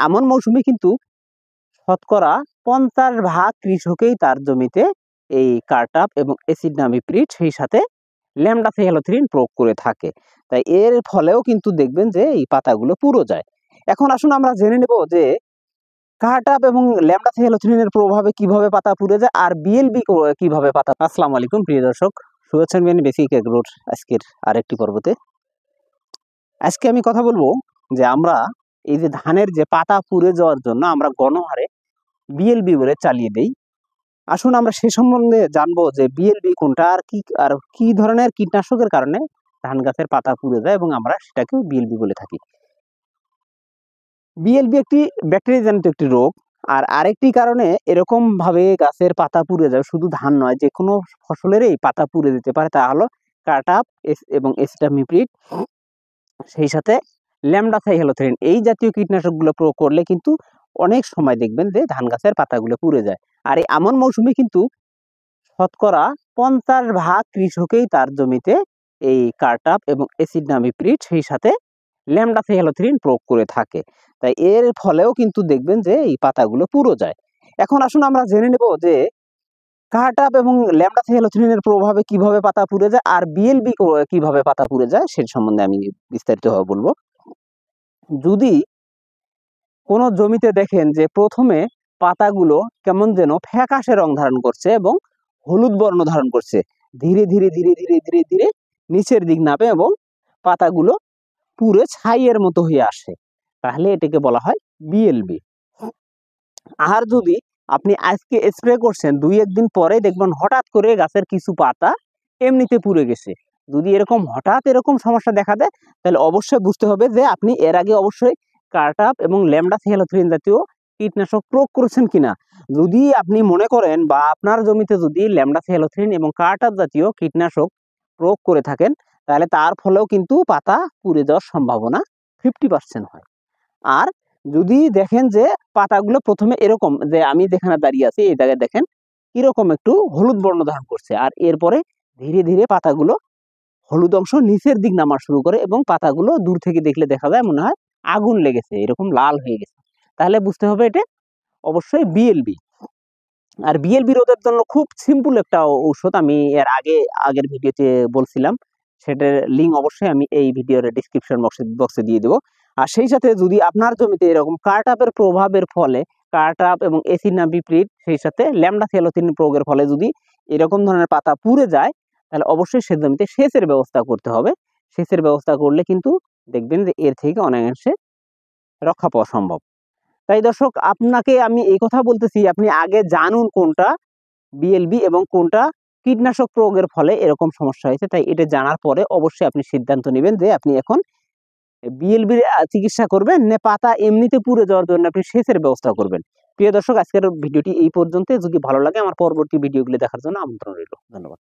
এমন মৌসুমে কিন্তু শতকরা 50% কৃষকেই তার জমিতে এই কার্টাপ এবং অ্যাসিডামিপ্রিড সেই সাথে ল্যাম্ডাসাইহ্যালোথ্রিন প্রয়োগ করে থাকে। তাই এর ফলেও কিন্তু দেখবেন যে এই পাতাগুলো পুরো যায়। এখন আসুন আমরা জেনে নেব যে কার্টাপ এবং ল্যাম্ডাসাইহ্যালোথ্রিনের প্রভাবে কিভাবে পাতা পুড়ে যায় আর বিএলবি কিভাবে পাতা। আসসালামু আলাইকুম প্রিয় দর্শক, শুভেচ্ছা বিজ্ঞানী বেসিক এগ্রোর আজকের আরেকটি পর্বতে। আজকে আমি কথা বলবো যে আমরা এই যে ধানের যে পাতা পুড়ে যাওয়ার জন্য আমরা গণহারে বিএলবি বলে চালিয়ে দেই। আসুন আমরা সে সম্বন্ধে জানবো যে বিএলবি কোনটা আর কি ধরনের কীটনাশকের কারণে ধান গাছের পাতা পুড়ে যায় এবং আমরা সেটাকে বিএলবি বলে থাকি। বিএলবি একটি ব্যাকটেরিয়াজনিত একটি রোগ। আর আরেকটি কারণে এরকম ভাবে গাছের পাতা পুড়ে যায়, শুধু ধান নয়, যে কোনো ফসলেরই পাতা পুড়ে যেতে পারে, তা হলো কার্টাপ এবং অ্যাসিডামিপ্রিড সেই সাথে ল্যাম্ডাসাইহ্যালোথ্রিন এই জাতীয় কীটনাশকগুলো প্রয়োগ করলে কিন্তু অনেক সময় দেখবেন যে ধান গাছের পাতাগুলো পুড়ে যায়। আর এমন মৌসুমে কিন্তু শতকরা 50% কৃষকেই তার জমিতে এই কার্টাপ এবং অ্যাসিডামিপ্রিড সেই সাথে ল্যাম্ডাসাইহ্যালোথ্রিন প্রয়োগ করে থাকে। তাই এর ফলেও কিন্তু দেখবেন যে এই পাতাগুলো পুরো যায়। এখন আসুন আমরা জেনে নেব যে কার্টাপ এবং ল্যাম্ডাসাইহ্যালোথ্রিনের প্রভাবে কিভাবে পাতা পুড়ে যায় আর বিএলবি কিভাবে পাতা পুড়ে যায় সে সম্বন্ধে আমি বিস্তারিতভাবে বলবো। যদি কোনো জমিতে দেখেন যে প্রথমে পাতাগুলো কেমন যেন ফ্যাকাশে রং ধারণ করছে এবং হলুদ বর্ণ ধারণ করছে, ধীরে ধীরে ধীরে ধীরে ধীরে ধীরে নিচের দিক নামে এবং পাতাগুলো পুরো ছাইয়ের মতো হয়ে আসে, তাহলে এটাকে বলা হয় বিএলবি। আর যদি আপনি আজকে স্প্রে করছেন, 2-1 দিন পরে দেখবেন হঠাৎ করে গাছের কিছু পাতা এমনিতে পুড়ে গেছে, যদি এরকম হঠাৎ এরকম সমস্যা দেখা দেয় তাহলে অবশ্যই বুঝতে হবে যে আপনি এর আগে অবশ্যই কার্টাপ এবং ল্যাম্ডাসাইহ্যালোথ্রিন জাতীয় কীটনাশক প্রয়োগ করেছেন কিনা। যদি আপনি মনে করেন বা আপনার জমিতে যদি ল্যাম্ডাসাইহ্যালোথ্রিন এবং কার্টাপ জাতীয় কীটনাশক প্রয়োগ করে থাকেন তাহলে তার ফলেও কিন্তু পাতা পুড়ে যাওয়ার সম্ভাবনা 50% হয়। আর যদি দেখেন যে পাতাগুলো প্রথমে এরকম, যে আমি যেখানে দাঁড়িয়ে আছি এই জায়গায় দেখেন কিরকম একটু হলুদ বর্ণ ধারণ করছে, আর এরপরে ধীরে ধীরে পাতাগুলো হলুদ অংশ নিচের দিক নামা শুরু করে এবং পাতাগুলো দূর থেকে দেখলে দেখা যায় মনে হয় আগুন লেগেছে, এরকম লাল হয়ে গেছে, তাহলে বুঝতে হবে এটা অবশ্যই বিএলবি। আর বিএলবি রোধের জন্য খুব সিম্পল একটা ঔষধ আমি আগের ভিডিওতে বলছিলাম, সেটার লিঙ্ক অবশ্যই আমি এই ভিডিওর ডেসক্রিপশন বক্সে দিয়ে দেবো। আর সেই সাথে যদি আপনার জমিতে এরকম কার্টাপের প্রভাবের ফলে কার্টাপ এবং অ্যাসিডামিপ্রিড সেই সাথে ল্যাম্ডাসাইহ্যালোথ্রিন প্রয়োগের ফলে যদি এরকম ধরনের পাতা পুড়ে যায় তাহলে অবশ্যই সে জমিতে সেচের ব্যবস্থা করতে হবে। সেচের ব্যবস্থা করলে কিন্তু দেখবেন যে এর থেকে অনেকাংশে রক্ষা পাওয়া সম্ভব। তাই দর্শক, আপনাকে আমি এই কথা বলতেছি, আপনি আগে জানুন কোনটা বিএলবি এবং কোনটা কীটনাশক প্রয়োগের ফলে এরকম সমস্যা হয়েছে। তাই এটা জানার পরে অবশ্যই আপনি সিদ্ধান্ত নেবেন যে আপনি এখন বিএলবির চিকিৎসা করবেন না পাতা এমনিতে পুড়ে যাওয়ার জন্য আপনি সেচের ব্যবস্থা করবেন। প্রিয় দর্শক, আজকের ভিডিওটি এই পর্যন্ত। যদি ভালো লাগে আমার পরবর্তী ভিডিওগুলি দেখার জন্য আমন্ত্রণ রইল। ধন্যবাদ।